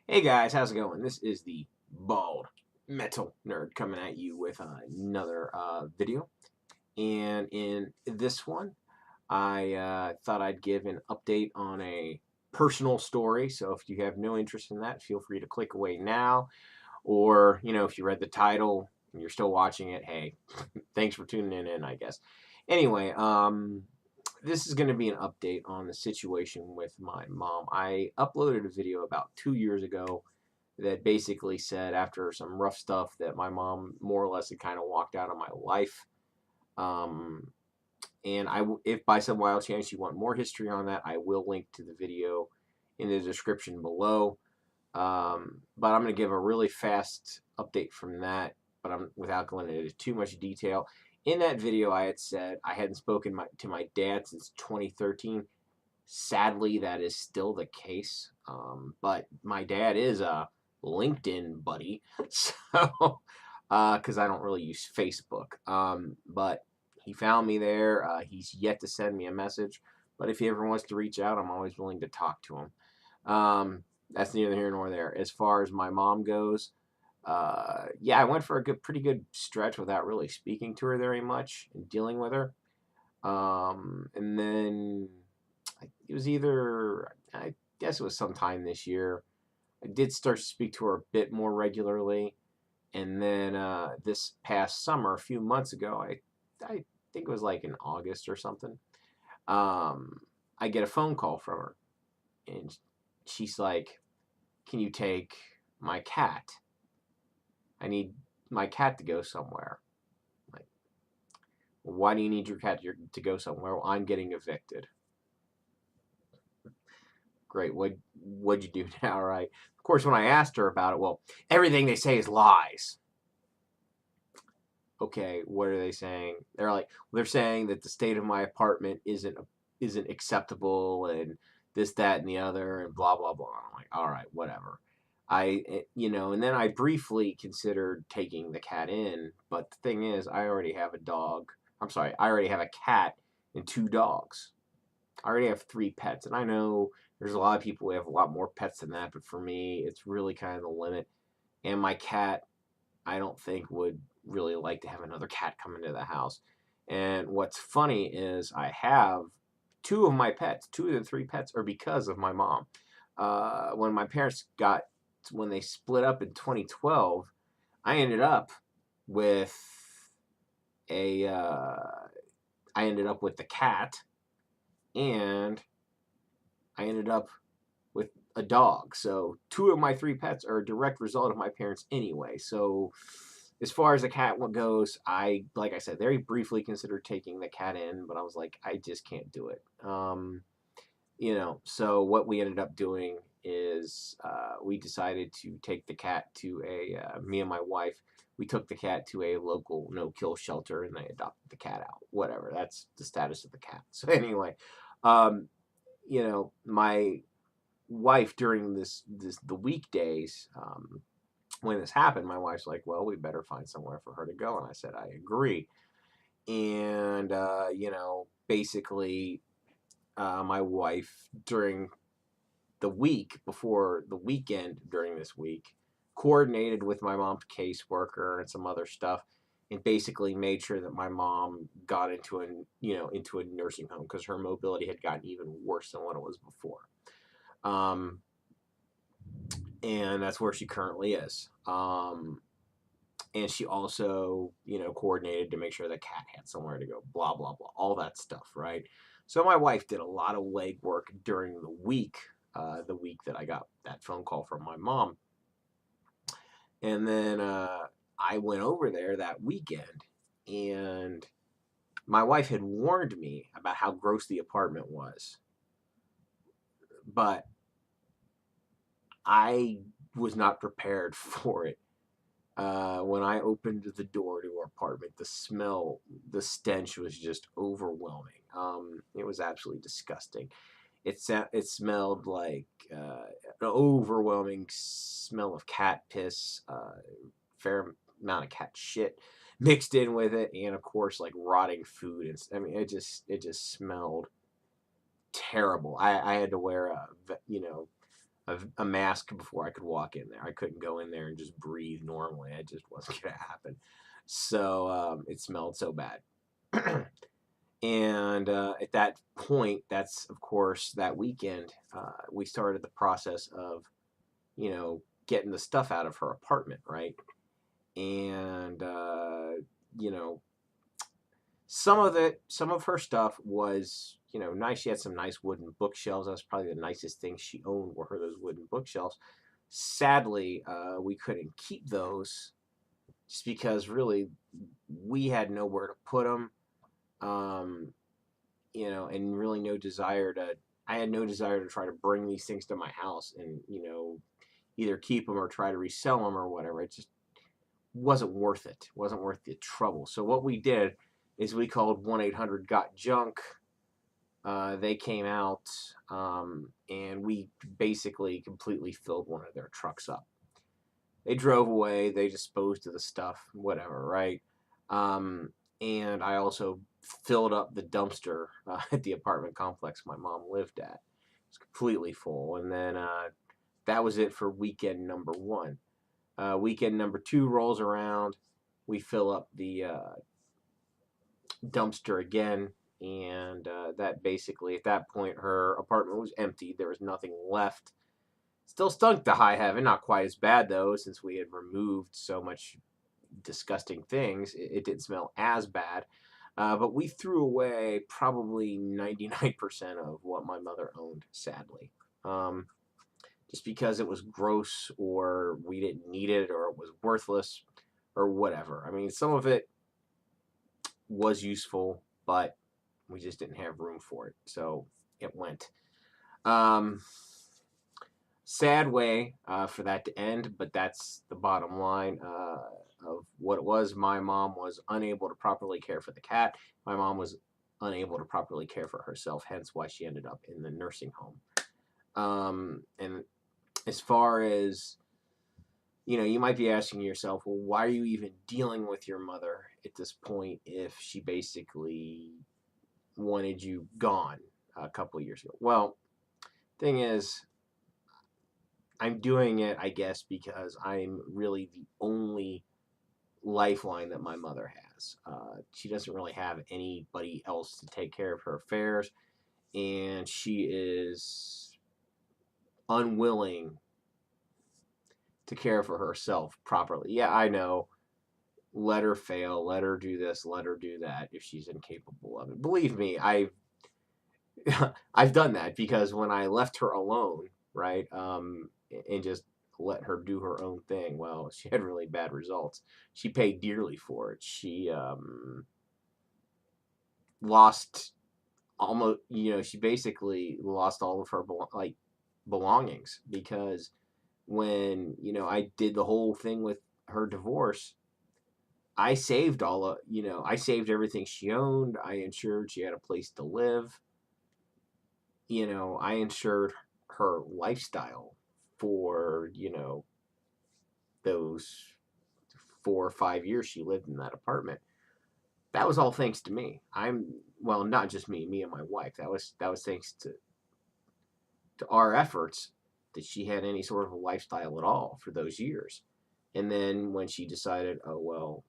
Hey guys, how's it going? This is the Bald Metal Nerd coming at you with another video. And in this one, I thought I'd give an update on a personal story. So if you have no interest in that, feel free to click away now. Or, if you read the title and you're still watching it, hey, thanks for tuning in, I guess. Anyway, this is going to be an update on the situation with my mom. I uploaded a video about 2 years ago that basically said after some rough stuff that my mom more or less had kind of walked out of my life. Um, and if by some wild chance you want more history on that, I will link to the video in the description below. But I'm going to give a really fast update from that, but I'm without going into too much detail. In that video, I had said I hadn't spoken to my dad since 2013. Sadly, that is still the case. But my dad is a LinkedIn buddy, so because I don't really use Facebook. But he found me there. He's yet to send me a message, but if he ever wants to reach out, I'm always willing to talk to him. That's neither here nor there. As far as my mom goes, yeah, I went for a pretty good stretch without really speaking to her very much and dealing with her. And then it was I guess it was sometime this year. I did start to speak to her a bit more regularly, and then this past summer, a few months ago, I think it was like in August or something. Um, I get a phone call from her, and she's like, "Can you take my cat? I need my cat to go somewhere." Like, why do you need your cat to go somewhere? Well, I'm getting evicted. Great. What'd you do now, right? Of course, when I asked her about it, well, everything they say is lies. Okay, what are they saying? They're saying that the state of my apartment isn't acceptable, and this, that, and the other, and blah blah blah. I'm like, all right, whatever. And then I briefly considered taking the cat in, but the thing is, I already have a dog. I'm sorry, I already have a cat and two dogs. I already have three pets, and I know there's a lot of people who have a lot more pets than that, but for me, it's really kind of the limit. And my cat, I don't think would really like to have another cat come into the house. And what's funny is I have two of my pets, two of the three pets are because of my mom. When my parents when they split up in 2012, I ended up with a, I ended up with the cat, and I ended up with a dog. So two of my three pets are a direct result of my parents anyway. So as far as the cat one goes, like I said, very briefly considered taking the cat in, but I was like, I just can't do it. So what we ended up doing is we decided to take the cat to me and my wife, we took the cat to a local no-kill shelter and they adopted the cat out. Whatever, that's the status of the cat. So anyway, um, my wife during the weekdays, when this happened, my wife's like, well, we better find somewhere for her to go, and I said I agree. And basically, my wife during the week before the weekend during this week coordinated with my mom's caseworker and some other stuff, and basically made sure that my mom got into a nursing home because her mobility had gotten even worse than what it was before. um, and that's where she currently is. And she also, coordinated to make sure the cat had somewhere to go, blah, blah, blah, all that stuff, right? So my wife did a lot of legwork during the week that I got that phone call from my mom. And then I went over there that weekend, and my wife had warned me about how gross the apartment was. But I was not prepared for it. When I opened the door to our apartment, the stench was just overwhelming. It was absolutely disgusting. It smelled like an overwhelming smell of cat piss, fair amount of cat shit mixed in with it, and of course like rotting food. And I mean, it just smelled terrible. I had to wear a mask before I could walk in there. I couldn't go in there and just breathe normally. It just wasn't going to happen. So it smelled so bad. And at that point, that's of course that weekend, we started the process of, getting the stuff out of her apartment, right? And you know, some of her stuff was, nice. She had some nice wooden bookshelves. That's probably the nicest thing she owned were those wooden bookshelves. Sadly, we couldn't keep those just because really we had nowhere to put them. Um, and really no desire to. I had no desire to try to bring these things to my house and either keep them or try to resell them or whatever. It just wasn't worth it. Wasn't worth the trouble. So what we did is we called 1-800-GOT-JUNK. They came out, and we basically completely filled one of their trucks up. They drove away. They disposed of the stuff, whatever, right? And I also filled up the dumpster at the apartment complex my mom lived at. It was completely full. And then that was it for weekend number one. Weekend number two rolls around. We fill up the dumpster again. And that basically, at that point, her apartment was empty. There was nothing left. Still stunk to high heaven. Not quite as bad, though, since we had removed so much disgusting things. It didn't smell as bad. But we threw away probably 99% of what my mother owned, sadly. Just because it was gross or we didn't need it or it was worthless or whatever. I mean, some of it was useful, but we just didn't have room for it. So it went. Sad way for that to end, but that's the bottom line of what it was. My mom was unable to properly care for the cat. My mom was unable to properly care for herself, hence why she ended up in the nursing home. And as far as, you might be asking yourself, well, why are you even dealing with your mother at this point if she basically wanted you gone a couple of years ago? Well, thing is, I'm doing it, I guess, because I'm really the only lifeline that my mother has. She doesn't really have anybody else to take care of her affairs, and she is unwilling to care for herself properly. Yeah, I know. Let her fail. Let her do this. Let her do that if she's incapable of it. Believe me, I've done that because when I left her alone, right, and just let her do her own thing, well, she had really bad results. She paid dearly for it. She lost almost, she basically lost all of her belongings because when I did the whole thing with her divorce. I saved I saved everything she owned. I ensured she had a place to live. I insured her lifestyle for, those 4 or 5 years she lived in that apartment. That was all thanks to me. Well, not just me and my wife. That was thanks to our efforts that she had any sort of a lifestyle at all for those years. And then when she decided, oh, well,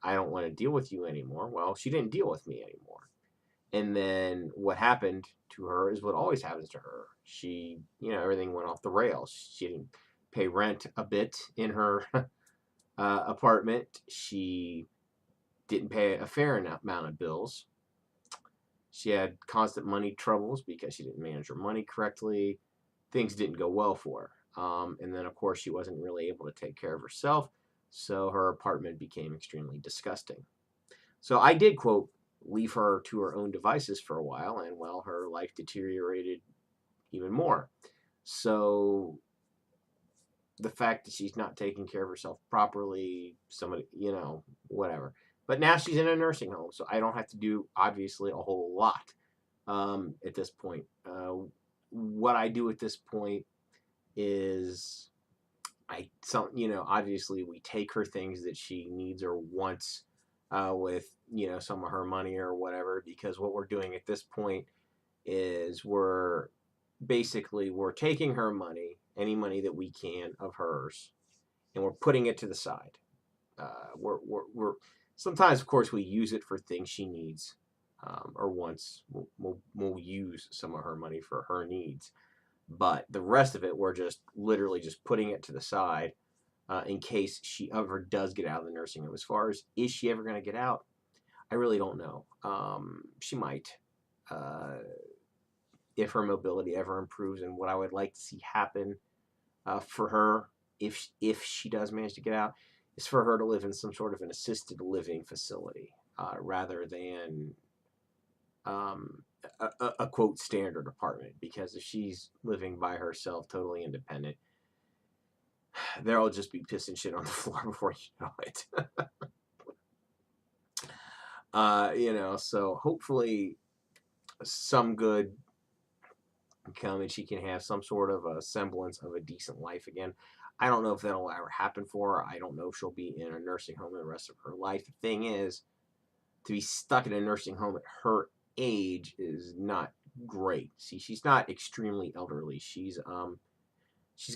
I don't want to deal with you anymore, well, she didn't deal with me anymore. And then what happened to her is what always happens to her. She, everything went off the rails. She didn't pay rent a bit in her apartment. She didn't pay a fair amount of bills. She had constant money troubles because she didn't manage her money correctly. Things didn't go well for her. And then, of course, she wasn't really able to take care of herself. So her apartment became extremely disgusting. So I did, quote, leave her to her own devices for a while, and well, her life deteriorated even more. So the fact that she's not taking care of herself properly, somebody, whatever. But now she's in a nursing home, so I don't have to do, obviously, a whole lot at this point. What I do at this point is obviously we take her things that she needs or wants with, some of her money or whatever, because what we're doing at this point is we're basically we're taking her money, any money that we can of hers, and we're putting it to the side. We're sometimes, of course, we use it for things she needs, or wants. We'll use some of her money for her needs, but the rest of it, we're just literally just putting it to the side in case she ever does get out of the nursing home. As far as is she ever going to get out, I really don't know. She might. Uh, if her mobility ever improves, and what I would like to see happen for her, if she does manage to get out, is for her to live in some sort of an assisted living facility rather than a quote standard apartment. Because if she's living by herself, totally independent, there'll just be piss and shit on the floor before you know it. So hopefully some good come and she can have some sort of a semblance of a decent life again. I don't know if that'll ever happen for her. I don't know if she'll be in a nursing home the rest of her life. The thing is, to be stuck in a nursing home at her age is not great. See, she's not extremely elderly. She's going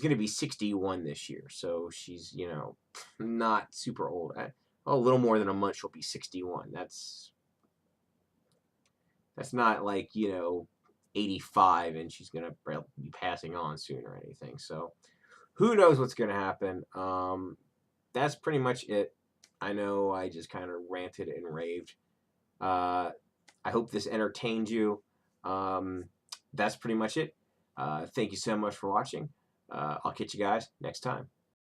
to be 61 this year, so she's not super old. A little more than a month, she'll be 61. That's not like 85 and she's going to be passing on soon or anything. So who knows what's going to happen. That's pretty much it. I know I just kind of ranted and raved. I hope this entertained you. That's pretty much it. Thank you so much for watching. I'll catch you guys next time.